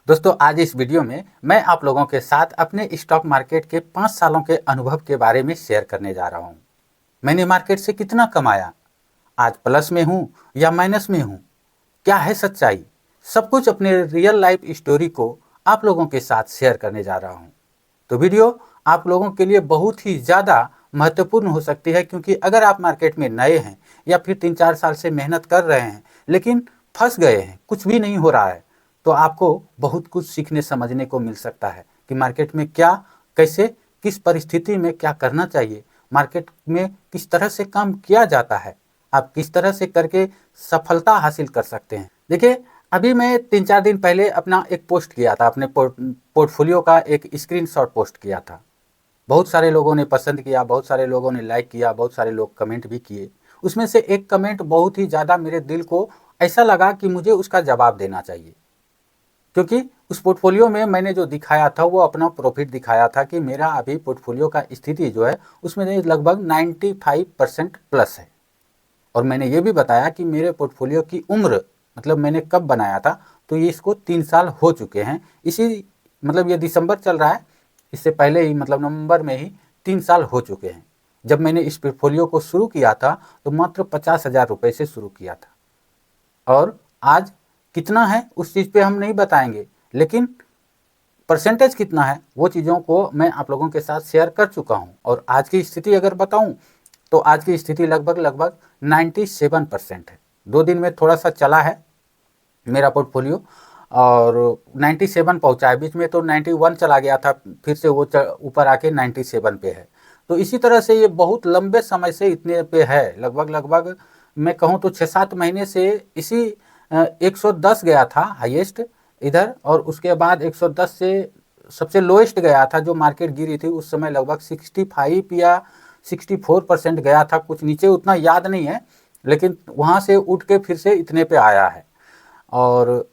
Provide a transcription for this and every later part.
दोस्तों, आज इस वीडियो में मैं आप लोगों के साथ अपने स्टॉक मार्केट के 5 सालों के अनुभव के बारे में शेयर करने जा रहा हूं। मैंने मार्केट से कितना कमाया, आज प्लस में हूं या माइनस में हूं, क्या है सच्चाई, सब कुछ अपने रियल लाइफ स्टोरी को आप लोगों के साथ शेयर करने जा रहा हूं। तो वीडियो आप लोगों के लिए बहुत ही ज़्यादा महत्वपूर्ण हो सकती है, क्योंकि अगर आप मार्केट में नए हैं या फिर 3-4 साल से मेहनत कर रहे हैं लेकिन फंस गए हैं, कुछ भी नहीं हो रहा है, तो आपको बहुत कुछ सीखने समझने को मिल सकता है कि मार्केट में क्या, कैसे, किस परिस्थिति में क्या करना चाहिए, मार्केट में किस तरह से काम किया जाता है, आप किस तरह से करके सफलता हासिल कर सकते हैं। देखिए, अभी मैं 3-4 दिन पहले अपना एक पोस्ट किया था, अपने पोर्टफोलियो का एक स्क्रीनशॉट पोस्ट किया था। बहुत सारे लोगों ने पसंद किया, बहुत सारे लोगों ने लाइक किया, बहुत सारे लोग कमेंट भी किए। उसमें से एक कमेंट बहुत ही ज़्यादा मेरे दिल को ऐसा लगा कि मुझे उसका जवाब देना चाहिए, क्योंकि उस पोर्टफोलियो में मैंने जो दिखाया था वो अपना प्रॉफिट दिखाया था कि मेरा अभी पोर्टफोलियो का स्थिति जो है उसमें लगभग 95% प्लस है। और मैंने ये भी बताया कि मेरे पोर्टफोलियो की उम्र, मतलब मैंने कब बनाया था, तो ये इसको 3 साल हो चुके हैं। इसी मतलब ये दिसंबर चल रहा है, इससे पहले ही मतलब नवंबर में ही 3 साल हो चुके हैं। जब मैंने इस पोर्टफोलियो को शुरू किया था तो मात्र 50,000 रुपये से शुरू किया था, और आज कितना है उस चीज़ पे हम नहीं बताएंगे, लेकिन परसेंटेज कितना है वो चीज़ों को मैं आप लोगों के साथ शेयर कर चुका हूँ। और आज की स्थिति अगर बताऊँ तो आज की स्थिति लगभग लगभग 97% है। 2 दिन में थोड़ा सा चला है मेरा पोर्टफोलियो, और 97 पहुंचा है। बीच में तो 91 चला गया था, फिर से वो ऊपर आके 97 पे है। तो इसी तरह से ये बहुत लंबे समय से इतने पे है, लगभग लगभग मैं कहूँ तो 6-7 महीने से इसी 110 गया था हाईएस्ट इधर, और उसके बाद 110 से सबसे लोएस्ट गया था जो मार्केट गिरी थी उस समय लगभग 65 या 64% गया था, कुछ नीचे उतना याद नहीं है, लेकिन वहाँ से उठ के फिर से इतने पे आया है। और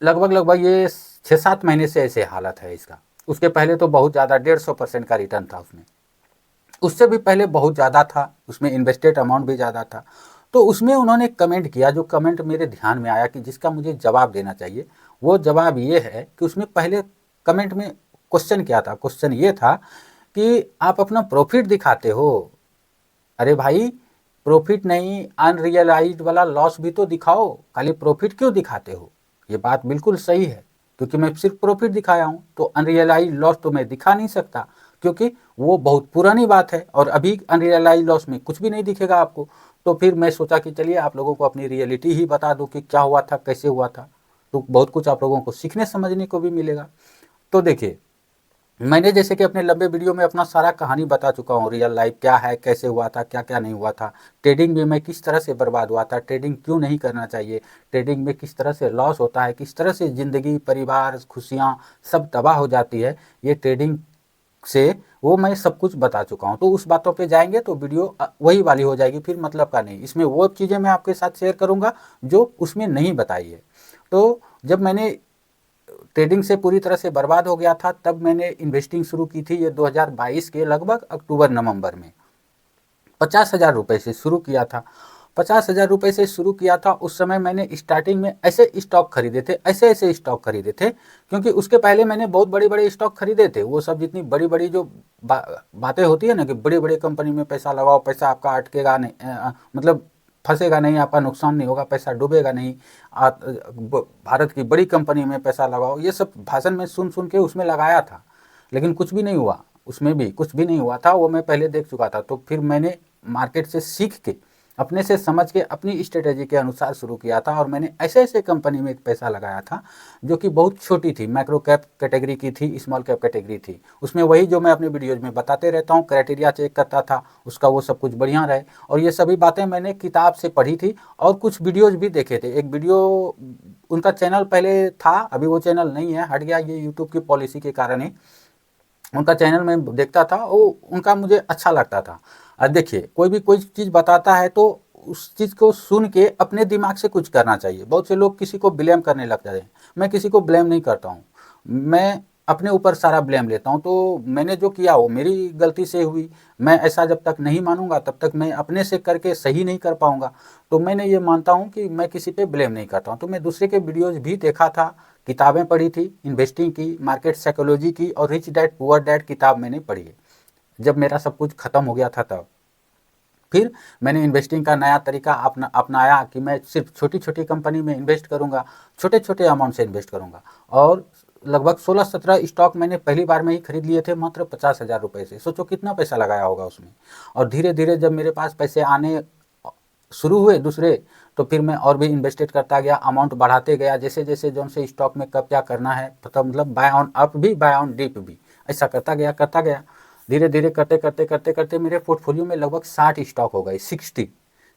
लगभग लगभग ये 6-7 महीने से ऐसे हालत है इसका। उसके पहले तो बहुत ज़्यादा 150% का रिटर्न था उसमें, उससे भी पहले बहुत ज़्यादा था, उसमें इन्वेस्टेड अमाउंट भी ज़्यादा था। तो उसमें उन्होंने कमेंट किया, जो कमेंट मेरे ध्यान में आया कि जिसका मुझे जवाब देना चाहिए, वो जवाब ये है कि उसमें पहले कमेंट में क्वेश्चन क्या था, क्वेश्चन ये था कि आप अपना प्रॉफिट दिखाते हो। अरे भाई, प्रॉफिट नहीं, अनरियलाइज्ड वाला लॉस भी तो दिखाओ, खाली प्रॉफिट क्यों दिखाते हो। ये बात बिल्कुल सही है, क्योंकि मैं सिर्फ प्रॉफिट दिखाया हूँ, तो अनरियलाइज्ड लॉस तो मैं दिखा नहीं सकता, क्योंकि वो बहुत पुरानी बात है और अभी अनरियलाइज्ड लॉस में कुछ भी नहीं दिखेगा आपको। तो फिर मैं सोचा कि चलिए आप लोगों को अपनी रियलिटी ही बता दूं कि क्या हुआ था, कैसे हुआ था, तो बहुत कुछ आप लोगों को सीखने समझने को भी मिलेगा। तो देखिए, मैंने जैसे कि अपने लंबे वीडियो में अपना सारा कहानी बता चुका हूँ, रियल लाइफ क्या है, कैसे हुआ था, क्या क्या नहीं हुआ था, ट्रेडिंग में मैं किस तरह से बर्बाद हुआ था, ट्रेडिंग क्यों नहीं करना चाहिए, ट्रेडिंग में किस तरह से लॉस होता है, किस तरह से ज़िंदगी, परिवार, खुशियाँ सब तबाह हो जाती है ये ट्रेडिंग से, वो मैं सब कुछ बता चुका हूँ। तो उस बातों पे जाएंगे तो वीडियो वही वाली हो जाएगी, फिर मतलब का नहीं। इसमें वो चीज़ें मैं आपके साथ शेयर करूँगा जो उसमें नहीं बताई है। तो जब मैंने ट्रेडिंग से पूरी तरह से बर्बाद हो गया था, तब मैंने इन्वेस्टिंग शुरू की थी, ये 2022 के लगभग अक्टूबर नवंबर में 50,000 रुपये से शुरू किया था। 50,000 रुपये से शुरू किया था। उस समय मैंने स्टार्टिंग में ऐसे स्टॉक खरीदे थे, ऐसे ऐसे स्टॉक खरीदे थे, क्योंकि उसके पहले मैंने बहुत बड़े बड़े स्टॉक खरीदे थे। वो सब जितनी बड़ी बड़ी जो बातें होती है ना कि बड़ी बड़ी कंपनी में पैसा लगाओ, पैसा आपका अटकेगा नहीं, मतलब फंसेगा नहीं, आपका नुकसान नहीं होगा, पैसा डूबेगा नहीं, भारत की बड़ी कंपनी में पैसा लगाओ, ये सब भाषण में सुन सुन के उसमें लगाया था, लेकिन कुछ भी नहीं हुआ, उसमें भी कुछ भी नहीं हुआ था। वो मैं पहले देख चुका था। तो फिर मैंने मार्केट से सीख के, अपने से समझ के, अपनी स्ट्रेटेजी के अनुसार शुरू किया था, और मैंने ऐसे ऐसे कंपनी में पैसा लगाया था जो कि बहुत छोटी थी, माइक्रो कैप कैटेगरी की थी, स्मॉल कैप कैटेगरी थी। उसमें वही जो मैं अपने वीडियोज में बताते रहता हूँ, क्राइटेरिया चेक करता था उसका, वो सब कुछ बढ़िया रहे। और ये सभी बातें मैंने किताब से पढ़ी थी और कुछ वीडियोज भी देखे थे। एक वीडियो, उनका चैनल पहले था, अभी वो चैनल नहीं है, हट गया, ये यूट्यूब की पॉलिसी के कारण ही। उनका चैनल मैं देखता था, वो उनका मुझे अच्छा लगता था। देखिए, कोई भी कोई चीज़ बताता है तो उस चीज़ को सुन के अपने दिमाग से कुछ करना चाहिए। बहुत से लोग किसी को ब्लेम करने लग जाते हैं, मैं किसी को ब्लेम नहीं करता हूँ, मैं अपने ऊपर सारा ब्लेम लेता हूँ। तो मैंने जो किया वो मेरी गलती से हुई, मैं ऐसा जब तक नहीं मानूंगा तब तक मैं अपने से करके सही नहीं कर पाऊंगा। तो मैंने ये मानता हूँ कि मैं किसी पे ब्लेम नहीं करता हूँ। तो मैं दूसरे के वीडियोज़ भी देखा था, किताबें पढ़ी थी इन्वेस्टिंग की, मार्केट साइकोलॉजी की और रिच डैड पुअर डैड किताब मैंने पढ़ी है जब मेरा सब कुछ खत्म हो गया था तब। फिर मैंने इन्वेस्टिंग का नया तरीका अपनाया कि मैं सिर्फ छोटी छोटी कंपनी में इन्वेस्ट करूंगा, छोटे छोटे अमाउंट से इन्वेस्ट करूंगा। और लगभग 16-17 स्टॉक मैंने पहली बार में ही खरीद लिए थे मात्र 50,000 रुपये से। सोचो कितना पैसा लगाया होगा उसमें। और धीरे धीरे जब मेरे पास पैसे आने शुरू हुए दूसरे, तो फिर मैं और भी इन्वेस्टेड करता गया, अमाउंट बढ़ाते गया जैसे जैसे जो से स्टॉक में कब क्या करना है पता, मतलब बाय ऑन अप भी बाय ऑन डिप भी, ऐसा करता गया। धीरे धीरे करते करते करते करते मेरे पोर्टफोलियो में लगभग 60 स्टॉक हो गए,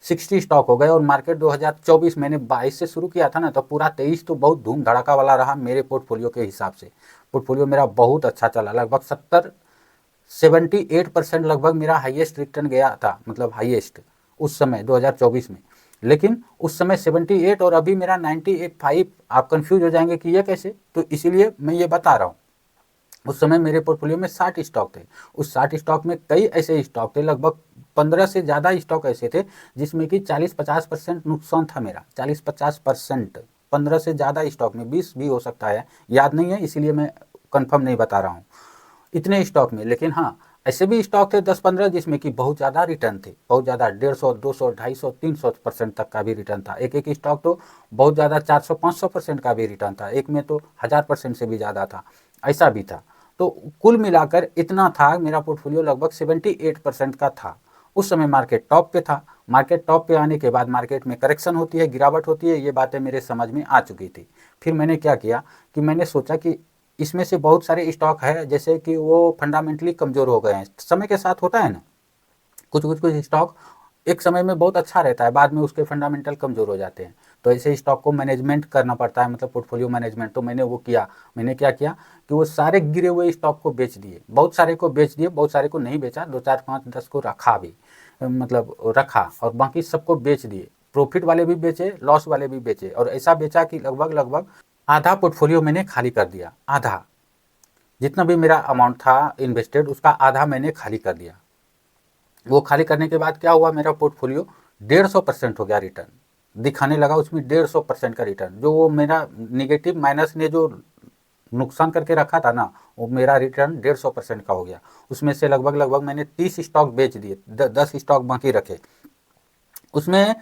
60 स्टॉक हो गए। और मार्केट 2024 मैंने 22 से शुरू किया था ना, तो पूरा 23 तो बहुत धूम धड़ाका वाला रहा मेरे पोर्टफोलियो के हिसाब से। पोर्टफोलियो मेरा बहुत अच्छा चला, लगभग 78% लगभग मेरा हाईएस्ट रिटर्न गया था, मतलब हाईएस्ट उस समय 2024 में। लेकिन उस समय 78 और अभी मेरा 95। आप कंफ्यूज हो जाएंगे कि ये कैसे, तो इसीलिए मैं ये बता रहा हूँ। उस समय मेरे पोर्टफोलियो में 60 स्टॉक थे। उस 60 स्टॉक में कई ऐसे स्टॉक थे, लगभग 15 से ज़्यादा स्टॉक ऐसे थे जिसमें कि 40-50% नुकसान था मेरा, 40-50%। 15 से ज़्यादा स्टॉक में, 20 भी हो सकता है, याद नहीं है इसीलिए मैं कंफर्म नहीं बता रहा हूँ इतने स्टॉक में। लेकिन हाँ, ऐसे भी स्टॉक थे 10-15 जिसमें कि बहुत ज़्यादा रिटर्न थे, बहुत ज़्यादा 150, 200, 250, 300% तक का भी रिटर्न था। एक एक स्टॉक तो बहुत ज़्यादा 400-500% का भी रिटर्न था, एक में तो 1000% से भी ज़्यादा था, ऐसा भी था। तो कुल मिलाकर इतना था, मेरा पोर्टफोलियो लगभग 78% का था। उस समय मार्केट टॉप पे था। मार्केट टॉप पे आने के बाद मार्केट में करेक्शन होती है, गिरावट होती है, ये बातें मेरे समझ में आ चुकी थी। फिर मैंने क्या किया कि मैंने सोचा कि इसमें से बहुत सारे स्टॉक है जैसे कि वो फंडामेंटली कमज़ोर हो गए हैं, समय के साथ होता है ना, कुछ स्टॉक एक समय में बहुत अच्छा रहता है, बाद में उसके फंडामेंटल कमज़ोर हो जाते हैं। तो ऐसे स्टॉक को मैनेजमेंट करना पड़ता है, मतलब पोर्टफोलियो मैनेजमेंट। तो मैंने वो किया। मैंने क्या किया कि वो सारे गिरे हुए स्टॉक को बेच दिए, बहुत सारे को बेच दिए, बहुत सारे को नहीं बेचा, 2, 4, 5, 10 को रखा भी, मतलब रखा, और बाकी सबको बेच दिए। प्रॉफिट वाले भी बेचे, लॉस वाले भी बेचे, और ऐसा बेचा कि लगभग लगभग आधा पोर्टफोलियो मैंने खाली कर दिया। आधा, जितना भी मेरा अमाउंट था इन्वेस्टेड उसका आधा मैंने खाली कर दिया। वो खाली करने के बाद क्या हुआ, मेरा पोर्टफोलियो 150% हो गया रिटर्न, दिखाने लगा उसमें 150% का रिटर्न। जो वो मेरा निगेटिव माइनस ने जो नुकसान करके रखा था ना, वो मेरा रिटर्न 150% का हो गया। उसमें से लगभग लगभग मैंने 30 स्टॉक बेच दिए, 10 स्टॉक बाकी रखे। उसमें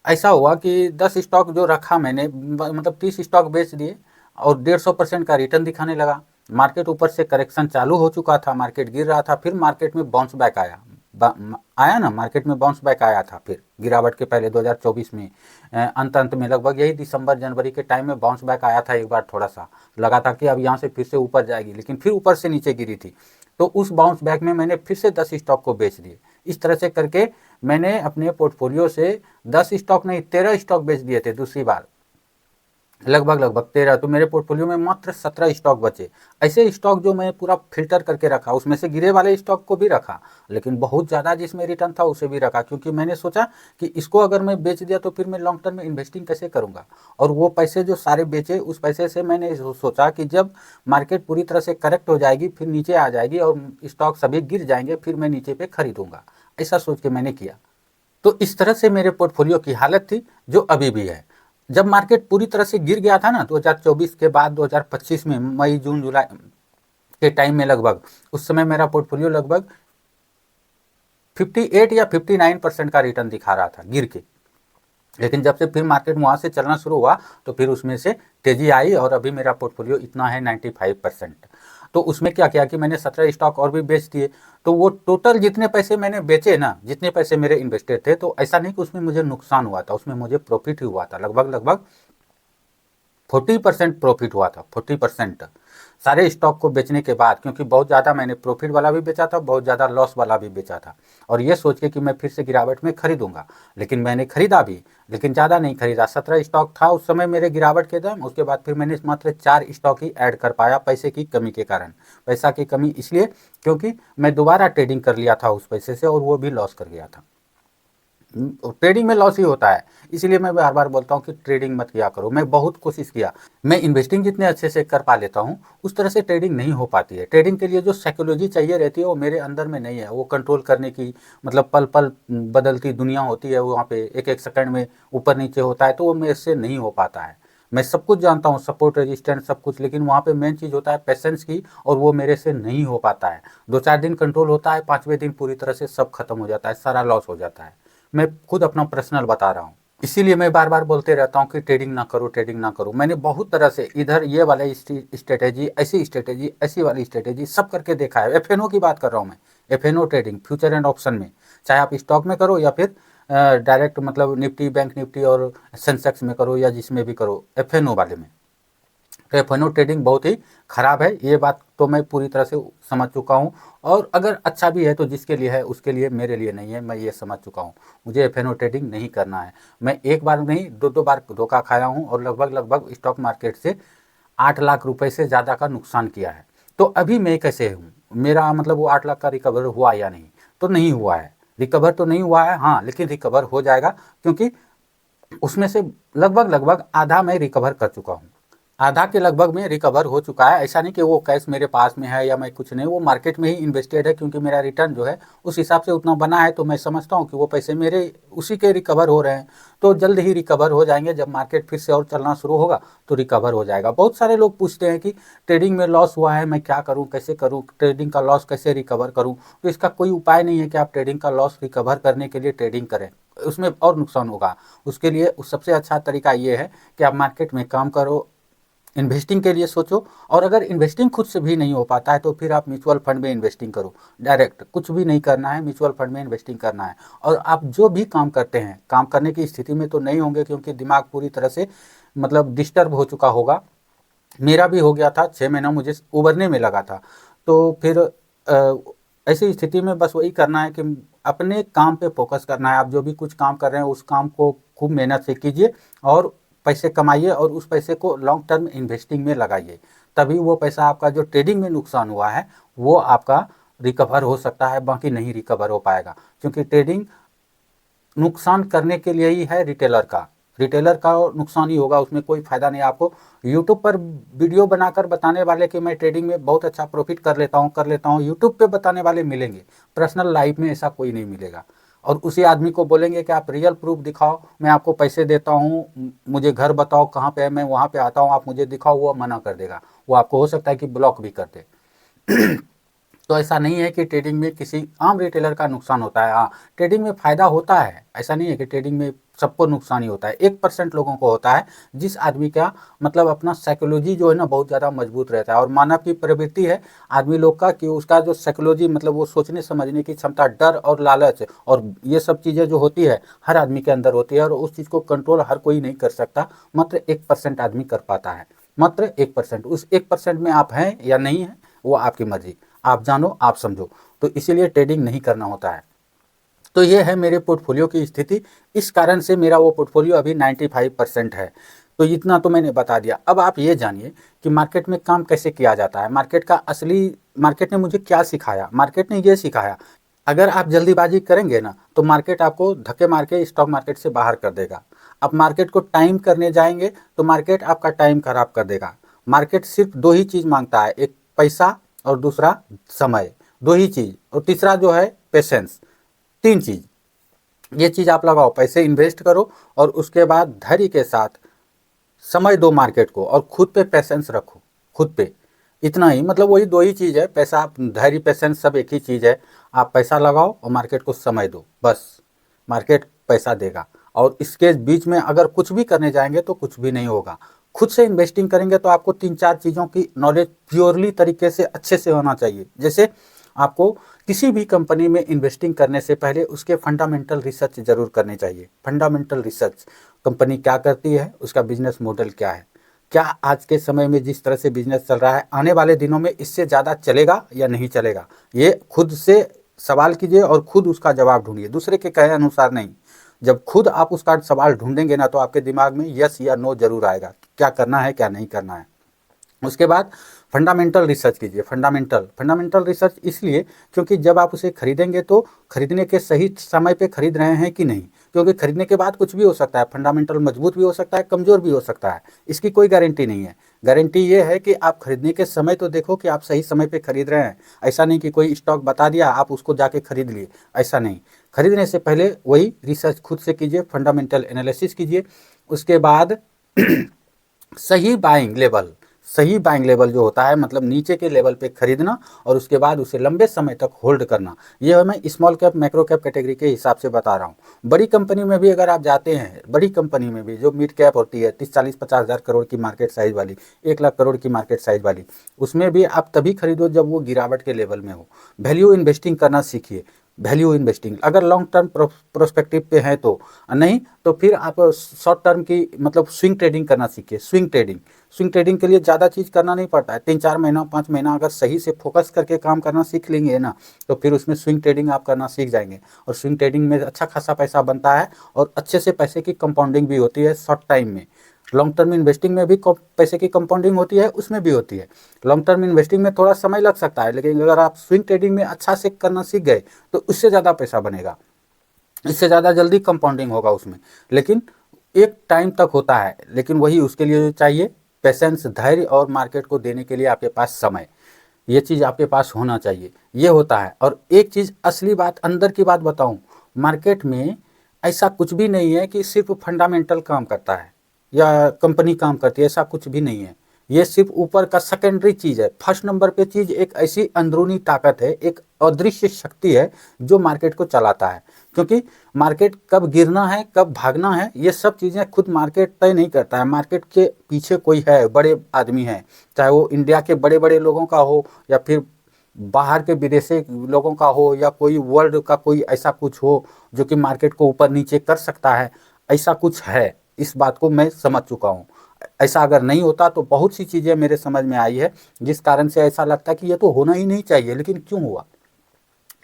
ऐसा हुआ कि 10 स्टॉक जो रखा मैंने, मतलब 30 स्टॉक बेच दिए और 150% का रिटर्न दिखाने लगा। मार्केट ऊपर से करेक्शन चालू हो चुका था, मार्केट गिर रहा था, फिर मार्केट में बाउंस बैक आया ना, मार्केट में बाउंस बैक आया था। फिर गिरावट के पहले 2024 में अंत में लगभग यही दिसंबर जनवरी के टाइम में बाउंस बैक आया था एक बार, थोड़ा सा लगा था कि अब यहाँ से फिर से ऊपर जाएगी, लेकिन फिर ऊपर से नीचे गिरी थी। तो उस बाउंस बैक में मैंने फिर से 10 स्टॉक को बेच दिए। इस तरह से करके मैंने अपने पोर्टफोलियो से 10 स्टॉक नहीं 13 स्टॉक बेच दिए थे दूसरी बार, लगभग लगभग 13। तो मेरे पोर्टफोलियो में मात्र 17 स्टॉक बचे। ऐसे स्टॉक जो मैं पूरा फिल्टर करके रखा, उसमें से गिरे वाले स्टॉक को भी रखा, लेकिन बहुत ज़्यादा जिसमें रिटर्न था उसे भी रखा, क्योंकि मैंने सोचा कि इसको अगर मैं बेच दिया तो फिर मैं लॉन्ग टर्म में इन्वेस्टिंग कैसे करूँगा। और वो पैसे जो सारे बेचे, उस पैसे से मैंने सोचा कि जब मार्केट पूरी तरह से करेक्ट हो जाएगी, फिर नीचे आ जाएगी और स्टॉक सभी गिर जाएंगे, फिर मैं नीचे पे खरीदूंगा, ऐसा सोच के मैंने किया। तो इस तरह से मेरे पोर्टफोलियो की हालत थी, जो अभी भी है। जब मार्केट पूरी तरह से गिर गया था ना 2024 के बाद, 2025 में मई जून जुलाई के टाइम में लगभग, उस समय मेरा पोर्टफोलियो लगभग 58 या 59% का रिटर्न दिखा रहा था गिर के। लेकिन जब से फिर मार्केट वहाँ से चलना शुरू हुआ तो फिर उसमें से तेज़ी आई और अभी मेरा पोर्टफोलियो इतना है 95%। तो उसमें क्या किया कि मैंने 17 स्टॉक और भी बेच दिए। तो वो टोटल जितने पैसे मैंने बेचे ना, जितने पैसे मेरे इन्वेस्टेड थे, तो ऐसा नहीं कि उसमें मुझे नुकसान हुआ था, उसमें मुझे प्रॉफिट ही हुआ था। लगभग लगभग 40% प्रॉफिट हुआ था, 40% सारे स्टॉक को बेचने के बाद, क्योंकि बहुत ज़्यादा मैंने प्रॉफिट वाला भी बेचा था, बहुत ज़्यादा लॉस वाला भी बेचा था, और ये सोच के कि मैं फिर से गिरावट में खरीदूंगा। लेकिन मैंने खरीदा भी, लेकिन ज़्यादा नहीं खरीदा। 17 स्टॉक था उस समय मेरे गिरावट के दम। उसके बाद फिर मैंने मात्र 4 स्टॉक ही ऐड कर पाया, पैसे की कमी के कारण। पैसा की कमी इसलिए क्योंकि मैं दोबारा ट्रेडिंग कर लिया था उस पैसे से, और वो भी लॉस कर गया था। ट्रेडिंग में लॉस ही होता है, इसलिए मैं बार बार बोलता हूँ कि ट्रेडिंग मत किया करो। मैं बहुत कोशिश किया, मैं इन्वेस्टिंग जितने अच्छे से कर पा लेता हूँ उस तरह से ट्रेडिंग नहीं हो पाती है। ट्रेडिंग के लिए जो साइकोलॉजी चाहिए रहती है वो मेरे अंदर में नहीं है, वो कंट्रोल करने की, मतलब पल पल बदलती दुनिया होती है, वहाँ पे एक एक सेकंड में ऊपर नीचे होता है, तो वो मेरे से नहीं हो पाता है। मैं सब कुछ जानता हूँ, सपोर्ट रेजिस्टेंस सब कुछ, लेकिन वहाँ पे मेन चीज़ होता है पेशेंस की, और वो मेरे से नहीं हो पाता है। 2-4 दिन कंट्रोल होता है, 5वें दिन पूरी तरह से सब खत्म हो जाता है, सारा लॉस हो जाता है। मैं खुद अपना पर्सनल बता रहा हूँ। इसीलिए मैं बार बार बोलते रहता हूँ कि ट्रेडिंग ना करो, ट्रेडिंग ना करो। मैंने बहुत तरह से इधर ये वाला स्ट्रेटेजी, ऐसी स्ट्रेटेजी, ऐसी वाली स्ट्रेटेजी सब करके देखा है। एफएनओ की बात कर रहा हूँ मैं, FNO trading, future and option में, चाहे आप स्टॉक में करो या फिर डायरेक्ट मतलब निफ्टी, बैंक निफ्टी और सेंसेक्स में करो या जिसमें भी करो, एफएनओ वाले में। तो एफएनओ ट्रेडिंग बहुत ही खराब है, ये बात तो मैं पूरी तरह से समझ चुका हूँ। और अगर अच्छा भी है तो जिसके लिए है उसके लिए, मेरे लिए नहीं है, मैं ये समझ चुका हूँ। मुझे एफएनओ ट्रेडिंग नहीं करना है। मैं एक बार नहीं, दो दो बार धोखा खाया हूँ और लगभग लगभग स्टॉक मार्केट से 8 लाख रुपए से ज़्यादा का नुकसान किया है। तो अभी मैं कैसे हूँ, मेरा मतलब वो 8 लाख का रिकवर हुआ या नहीं? तो नहीं हुआ है, रिकवर तो नहीं हुआ है, हाँ, लेकिन रिकवर हो जाएगा, क्योंकि उसमें से लगभग लगभग आधा मैं रिकवर कर चुका हूँ। आधा के लगभग में रिकवर हो चुका है। ऐसा नहीं कि वो कैश मेरे पास में है या मैं कुछ नहीं, वो मार्केट में ही इन्वेस्टेड है, क्योंकि मेरा रिटर्न जो है उस हिसाब से उतना बना है। तो मैं समझता हूँ कि वो पैसे मेरे उसी के रिकवर हो रहे हैं, तो जल्द ही रिकवर हो जाएंगे। जब मार्केट फिर से और चलना शुरू होगा तो रिकवर हो जाएगा। बहुत सारे लोग पूछते हैं कि ट्रेडिंग में लॉस हुआ है, मैं क्या करूँ, कैसे करूँ, ट्रेडिंग का लॉस कैसे रिकवर करूँ? तो इसका कोई उपाय नहीं है कि आप ट्रेडिंग का लॉस रिकवर करने के लिए ट्रेडिंग करें, उसमें और नुकसान होगा। उसके लिए सबसे अच्छा तरीका ये है कि आप मार्केट में काम करो, इन्वेस्टिंग के लिए सोचो। और अगर इन्वेस्टिंग खुद से भी नहीं हो पाता है तो फिर आप म्यूचुअल फंड में इन्वेस्टिंग करो। डायरेक्ट कुछ भी नहीं करना है, म्यूचुअल फंड में इन्वेस्टिंग करना है। और आप जो भी काम करते हैं, काम करने की स्थिति में तो नहीं होंगे, क्योंकि दिमाग पूरी तरह से मतलब डिस्टर्ब हो चुका होगा। मेरा भी हो गया था, 6 महीना मुझे उबरने में लगा था। तो फिर ऐसी स्थिति में बस वही करना है कि अपने काम पे फोकस करना है। आप जो भी कुछ काम कर रहे हैं उस काम को खूब मेहनत से कीजिए और पैसे कमाइए, और उस पैसे को लॉन्ग टर्म इन्वेस्टिंग में लगाइए। तभी वो पैसा आपका जो ट्रेडिंग में नुकसान हुआ है वो आपका रिकवर हो सकता है, बाकी नहीं रिकवर हो पाएगा। क्योंकि ट्रेडिंग नुकसान करने के लिए ही है, रिटेलर का नुकसान ही होगा, उसमें कोई फायदा नहीं। आपको यूट्यूब पर वीडियो बनाकर बताने वाले कि मैं ट्रेडिंग में बहुत अच्छा प्रॉफिट कर लेता हूँ, यूट्यूब पे बताने वाले मिलेंगे, पर्सनल लाइफ में ऐसा कोई नहीं मिलेगा। और उसी आदमी को बोलेंगे कि आप रियल प्रूफ दिखाओ, मैं आपको पैसे देता हूँ, मुझे घर बताओ कहाँ पे है, मैं वहाँ पे आता हूँ, आप मुझे दिखाओ, वो मना कर देगा। वो आपको हो सकता है कि ब्लॉक भी कर दे। तो ऐसा नहीं है कि ट्रेडिंग में किसी आम रिटेलर का नुकसान होता है। हाँ, ट्रेडिंग में फ़ायदा होता है, ऐसा नहीं है कि ट्रेडिंग में सबको नुकसान ही होता है। 1% लोगों को होता है, जिस आदमी का मतलब अपना साइकोलॉजी जो है ना बहुत ज़्यादा मजबूत रहता है। और मानव की प्रवृत्ति है आदमी लोग का कि उसका जो साइकोलॉजी मतलब वो सोचने समझने की क्षमता, डर और लालच और ये सब चीज़ें जो होती है हर आदमी के अंदर होती है, और उस चीज़ को कंट्रोल हर कोई नहीं कर सकता, मात्र 1% आदमी कर पाता है। मात्र 1%, उस 1% में आप हैं या नहीं हैं वो आपकी मर्जी, आप जानो आप समझो। तो इसीलिए ट्रेडिंग नहीं करना होता है। तो ये है मेरे पोर्टफोलियो की स्थिति। इस कारण से मेरा वो पोर्टफोलियो अभी 95% है। तो इतना तो मैंने बता दिया। अब आप ये जानिए कि मार्केट में काम कैसे किया जाता है। मार्केट ने मुझे क्या सिखाया? मार्केट ने ये सिखाया, अगर आप जल्दीबाजी करेंगे ना तो मार्केट आपको धक्के मार के स्टॉक मार्केट से बाहर कर देगा। आप मार्केट को टाइम करने जाएंगे तो मार्केट आपका टाइम खराब कर देगा। मार्केट सिर्फ दो ही चीज़ मांगता है, एक पैसा और दूसरा समय, दो ही चीज़। और तीसरा जो है पेशेंस। 3 चीज़, ये चीज़ आप लगाओ, पैसे इन्वेस्ट करो और उसके बाद धैर्य के साथ समय दो मार्केट को, और खुद पे पेशेंस रखो, खुद पे। इतना ही, मतलब वही दो ही चीज़ है, पैसा, धैर्य, पेशेंस, सब एक ही चीज़ है। आप पैसा लगाओ और मार्केट को समय दो, बस मार्केट पैसा देगा। और इसके बीच में अगर कुछ भी करने जाएंगे तो कुछ भी नहीं होगा। खुद से इन्वेस्टिंग करेंगे तो आपको 3-4 चीज़ों की नॉलेज प्योरली तरीके से अच्छे से होना चाहिए। जैसे आपको किसी भी कंपनी में इन्वेस्टिंग करने से पहले उसके फंडामेंटल रिसर्च जरूर करनी चाहिए। फंडामेंटल रिसर्च, कंपनी क्या करती है, उसका बिजनेस मॉडल क्या है, क्या आज के समय में जिस तरह से बिजनेस चल रहा है आने वाले दिनों में इससे ज़्यादा चलेगा या नहीं चलेगा। ये खुद से सवाल कीजिए और खुद उसका जवाब ढूंढिए, दूसरे के कहे अनुसार नहीं। जब खुद आप उसका सवाल ढूंढेंगे ना तो आपके दिमाग में यस या नो जरूर आएगा, क्या करना है क्या नहीं करना है। उसके बाद फंडामेंटल रिसर्च कीजिए। फंडामेंटल रिसर्च इसलिए क्योंकि जब आप उसे खरीदेंगे तो खरीदने के सही समय पे खरीद रहे हैं कि नहीं, क्योंकि खरीदने के बाद कुछ भी हो सकता है। फंडामेंटल मजबूत भी हो सकता है, कमज़ोर भी हो सकता है, इसकी कोई गारंटी नहीं है। गारंटी ये है कि आप खरीदने के समय तो देखो कि आप सही समय पे खरीद रहे हैं। ऐसा नहीं कि कोई स्टॉक बता दिया आप उसको जाके खरीद लिए, ऐसा नहीं। खरीदने से पहले वही रिसर्च खुद से कीजिए, फंडामेंटल एनालिसिस कीजिए। उसके बाद सही बाइंग लेवल, सही बाइंग लेवल जो होता है, मतलब नीचे के लेवल पे खरीदना और उसके बाद उसे लंबे समय तक होल्ड करना। ये मैं small cap macro cap category के हिसाब से बता रहा हूँ। बड़ी कंपनी में भी अगर आप जाते हैं, बड़ी कंपनी में भी जो मिड कैप होती है 30 40 50 हज़ार करोड़ की मार्केट साइज वाली, 1 लाख करोड़ की मार्केट साइज वाली, उसमें भी आप तभी खरीदो जब वो गिरावट के लेवल में हो। वैल्यू इन्वेस्टिंग करना सीखिए। वैल्यू इन्वेस्टिंग अगर लॉन्ग टर्म प्रोस्पेक्टिव पे है तो, नहीं तो फिर आप शॉर्ट टर्म की मतलब स्विंग ट्रेडिंग करना सीखिए। स्विंग ट्रेडिंग के लिए ज़्यादा चीज़ करना नहीं पड़ता है। 3 4 महीना 5 महीना अगर सही से फोकस करके काम करना सीख लेंगे ना, तो फिर उसमें स्विंग ट्रेडिंग आप करना सीख जाएंगे। और स्विंग ट्रेडिंग में अच्छा खासा पैसा बनता है और अच्छे से पैसे की कंपाउंडिंग भी होती है शॉर्ट टाइम में। लॉन्ग टर्म इन्वेस्टिंग में भी पैसे की कंपाउंडिंग होती है, उसमें भी होती है। लॉन्ग टर्म इन्वेस्टिंग में थोड़ा समय लग सकता है, लेकिन अगर आप स्विंग ट्रेडिंग में अच्छा से करना सीख गए तो उससे ज़्यादा पैसा बनेगा, इससे ज़्यादा जल्दी कंपाउंडिंग होगा उसमें। लेकिन एक टाइम तक होता है, लेकिन वही उसके लिए चाहिए पेशेंस, धैर्य और मार्केट को देने के लिए आपके पास समय। ये चीज़ आपके पास होना चाहिए, ये होता है। और एक चीज़ असली बात, अंदर की बात बताऊं, मार्केट में ऐसा कुछ भी नहीं है कि सिर्फ फंडामेंटल काम करता है या कंपनी काम करती है, ऐसा कुछ भी नहीं है। ये सिर्फ ऊपर का सेकेंडरी चीज़ है। फर्स्ट नंबर पे चीज़ एक ऐसी अंदरूनी ताकत है, एक अदृश्य शक्ति है जो मार्केट को चलाता है। क्योंकि मार्केट कब गिरना है, कब भागना है, ये सब चीज़ें खुद मार्केट तय नहीं करता है। मार्केट के पीछे कोई है, बड़े आदमी हैं, चाहे वो इंडिया के बड़े बड़े लोगों का हो या फिर बाहर के विदेशी लोगों का हो या कोई वर्ल्ड का कोई ऐसा कुछ हो जो कि मार्केट को ऊपर नीचे कर सकता है। ऐसा कुछ है, इस बात को मैं समझ चुका हूँ। ऐसा अगर नहीं होता तो बहुत सी चीज़ें मेरे समझ में आई है जिस कारण से ऐसा लगता है कि ये तो होना ही नहीं चाहिए, लेकिन क्यों हुआ।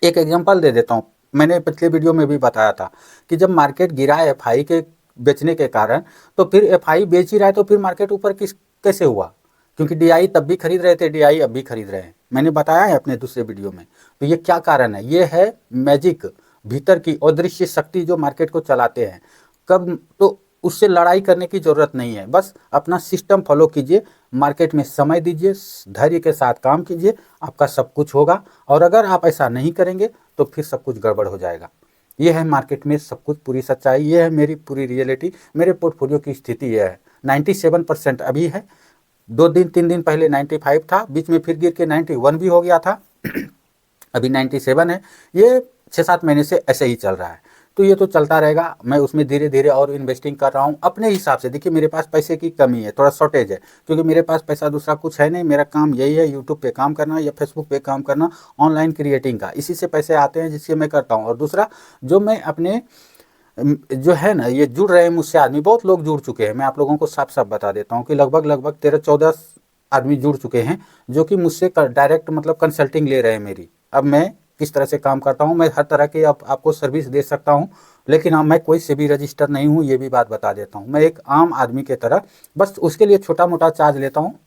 एक एग्जांपल दे देता हूँ। मैंने पिछले वीडियो में भी बताया था कि जब मार्केट गिरा एफआई के बेचने के कारण, तो फिर एफआई बेच ही रहा है तो फिर मार्केट ऊपर किस कैसे हुआ? क्योंकि डीआई तब भी खरीद रहे थे, डीआई अब भी खरीद रहे हैं। मैंने बताया है अपने दूसरे वीडियो में। तो ये क्या कारण है? ये है मैजिक, भीतर की अदृश्य शक्ति जो मार्केट को चलाते हैं। कब तो उससे लड़ाई करने की ज़रूरत नहीं है, बस अपना सिस्टम फॉलो कीजिए, मार्केट में समय दीजिए, धैर्य के साथ काम कीजिए, आपका सब कुछ होगा। और अगर आप ऐसा नहीं करेंगे तो फिर सब कुछ गड़बड़ हो जाएगा। ये है मार्केट में सब कुछ पूरी सच्चाई, ये है मेरी पूरी रियलिटी, मेरे पोर्टफोलियो की स्थिति ये है। 97% अभी है। 2 दिन 3 दिन पहले 95 था, बीच में फिर गिर के 91 भी हो गया था। अभी 97 है। ये 6 7 महीने से ऐसे ही चल रहा है। तो ये तो चलता रहेगा। मैं उसमें धीरे धीरे और इन्वेस्टिंग कर रहा हूँ अपने हिसाब से। देखिए मेरे पास पैसे की कमी है, थोड़ा शॉर्टेज है, क्योंकि मेरे पास पैसा दूसरा कुछ है नहीं। मेरा काम यही है, यूट्यूब पे काम करना या फेसबुक पे काम करना, ऑनलाइन क्रिएटिंग का, इसी से पैसे आते हैं जिससे मैं करता हूँ। और दूसरा जो मैं अपने जो है ना, ये जुड़ रहे हैं मुझसे आदमी, बहुत लोग जुड़ चुके हैं। मैं आप लोगों को साफ साफ बता देता हूँ कि लगभग लगभग 13 14 आदमी जुड़ चुके हैं जो कि मुझसे डायरेक्ट मतलब कंसल्टिंग ले रहे हैं मेरी। अब मैं किस तरह से काम करता हूँ, मैं हर तरह की आपको सर्विस दे सकता हूँ। लेकिन हाँ, मैं कोई सेबी रजिस्टर नहीं हूँ, ये भी बात बता देता हूँ। मैं एक आम आदमी की तरह बस उसके लिए छोटा मोटा चार्ज लेता हूँ।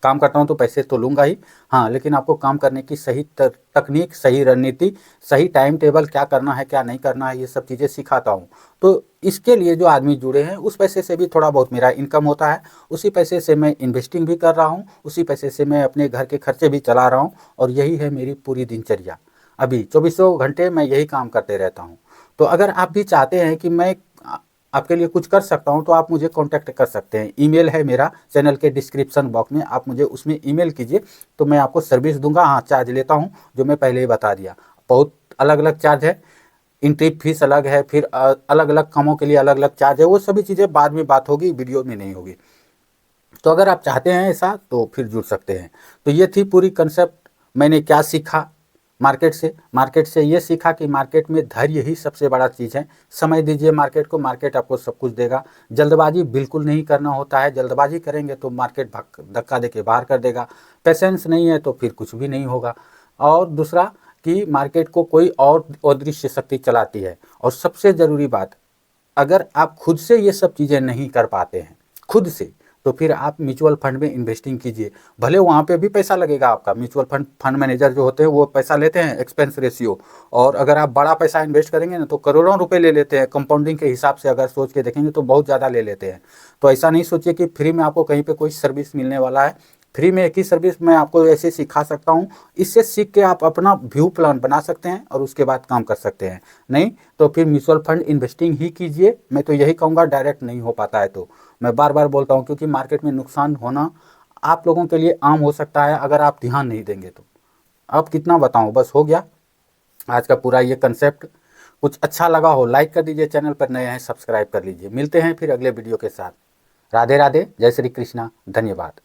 काम करता हूँ तो पैसे तो लूँगा ही, हाँ, लेकिन आपको काम करने की सही तकनीक, सही रणनीति, सही टाइम टेबल, क्या करना है क्या नहीं करना है, ये सब चीज़ें सिखाता हूँ। तो इसके लिए जो आदमी जुड़े हैं उस पैसे से भी थोड़ा बहुत मेरा इनकम होता है। उसी पैसे से मैं इन्वेस्टिंग भी कर रहा हूँ, उसी पैसे से मैं अपने घर के खर्चे भी चला रहा हूँ। और यही है मेरी पूरी दिनचर्या। अभी 24 घंटे मैं यही काम करते रहता हूँ। तो अगर आप भी चाहते हैं कि मैं आपके लिए कुछ कर सकता हूं तो आप मुझे कांटेक्ट कर सकते हैं। ईमेल है मेरा चैनल के डिस्क्रिप्शन बॉक्स में, आप मुझे उसमें ईमेल कीजिए तो मैं आपको सर्विस दूंगा। हाँ, चार्ज लेता हूं जो मैं पहले ही बता दिया। बहुत अलग अलग चार्ज है, एंट्री फीस अलग है, फिर अलग अलग कामों के लिए अलग अलग चार्ज है। वो सभी चीज़ें बाद में बात होगी, वीडियो में नहीं होगी। तो अगर आप चाहते हैं ऐसा तो फिर जुड़ सकते हैं। तो ये थी पूरी कंसेप्ट। मैंने क्या सीखा मार्केट से ये सीखा कि मार्केट में धैर्य ही सबसे बड़ा चीज़ है। समय दीजिए मार्केट को, मार्केट आपको सब कुछ देगा। जल्दबाजी बिल्कुल नहीं करना होता है, जल्दबाजी करेंगे तो मार्केट धक्का दे के बाहर कर देगा। पेशेंस नहीं है तो फिर कुछ भी नहीं होगा। और दूसरा कि मार्केट को कोई और अदृश्य शक्ति चलाती है। और सबसे ज़रूरी बात, अगर आप खुद से ये सब चीज़ें नहीं कर पाते हैं खुद से, तो फिर आप म्यूचुअल फंड में इन्वेस्टिंग कीजिए। भले वहाँ पे भी पैसा लगेगा आपका, म्यूचुअल फंड मैनेजर जो होते हैं वो पैसा लेते हैं एक्सपेंस रेशियो। और अगर आप बड़ा पैसा इन्वेस्ट करेंगे ना तो करोड़ों रुपए ले लेते हैं। कंपाउंडिंग के हिसाब से अगर सोच के देखेंगे तो बहुत ज़्यादा ले लेते हैं। तो ऐसा नहीं सोचिए कि फ्री में आपको कहीं पर कोई सर्विस मिलने वाला है। फ्री में एक ही सर्विस मैं आपको ऐसे सिखा सकता हूँ। इससे सीख के आप अपना व्यू प्लान बना सकते हैं और उसके बाद काम कर सकते हैं। नहीं तो फिर म्यूचुअल फंड इन्वेस्टिंग ही कीजिए। मैं तो यही कहूँगा, डायरेक्ट नहीं हो पाता है तो मैं बार बार बोलता हूँ, क्योंकि मार्केट में नुकसान होना आप लोगों के लिए आम हो सकता है अगर आप ध्यान नहीं देंगे तो। अब कितना बताऊँ, बस हो गया आज का पूरा ये कंसेप्ट। कुछ अच्छा लगा हो लाइक कर दीजिए, चैनल पर नए हैं सब्सक्राइब कर लीजिए। मिलते हैं फिर अगले वीडियो के साथ। राधे राधे, जय श्री कृष्णा, धन्यवाद।